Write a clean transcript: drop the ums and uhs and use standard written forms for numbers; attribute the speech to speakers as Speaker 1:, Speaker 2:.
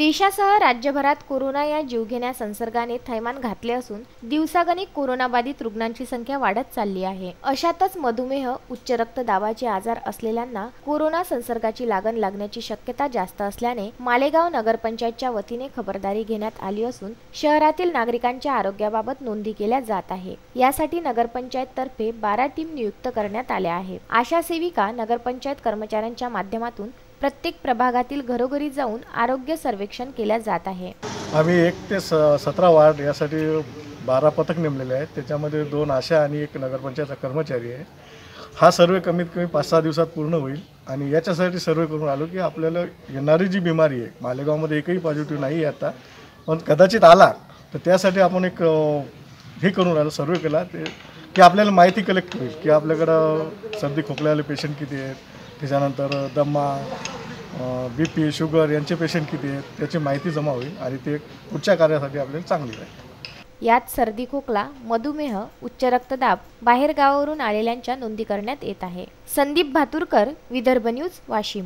Speaker 1: देशासह राज्यभरात कोरोना या जीवघेण्या संसर्गाने थैमान घातले असून दिवसागणिक कोरोनाबाधित रुग्णांची संख्या वाढत चालली आहे। अशातच मधुमेह, उच्च रक्तदाबाचे आजार असलेल्यांना कोरोना संसर्गाची लागण लागण्याची शक्यता जास्त असल्याने मालेगाव नगरपंचायतच्या वतीने खबरदारी घेण्यात आली असून शहरातील नागरिकांच्या आरोग्याबाबत नोंदी केल्या जात आहे। यासाठी नगरपंचायत तर्फे 12 टीम नियुक्त करण्यात आल्या आहेत। आशा सेविका नगरपंचायत कर्मचाऱ्यांच्या माध्यमातून प्रत्येक प्रभागातील घरोघरी जाऊन आरोग्य सर्वेक्षण केल्या जात आहे।
Speaker 2: आम्ही 1 ते 17 वार्ड यासाठी 12 पथक नेमलेले आहेत। त्याच्यामध्ये 2 आशा आणि 1 नगरपंचायतचा कर्मचारी आहे। हा सर्वे कमीत कमी 5-6 दिवसात पूर्ण होईल आणि याच्यासाठी सर्वे करून आलो की आपल्याला येणारी जी बिमारी आहे, मालेगावमध्ये एकही पॉझिटिव्ह नाही आहे आता, पण कदाचित आला तर त्यासाठी आपण एक हे करून आलो, सर्वे केला ते की आपल्याला माहिती कलेक्ट होईल की आपल्याकडं सर्दी खोकल्यावाले पेशंट किती आहेत, त्याच्यानंतर दमा, BP, शुगर यांचे पेशंट किती आहेत त्याची माहिती जमा होईल आणि ते पुढच्या कार्यासाठी आपल्याला चांगली आहे।
Speaker 1: यात सर्दी खोकला, मधुमेह, उच्च रक्तदाब, बाहेर गावावरून आलेल्यांच्या नोंदी करण्यात येत आहे। संदीप भातुरकर, विदर्भ न्यूज, वाशिम।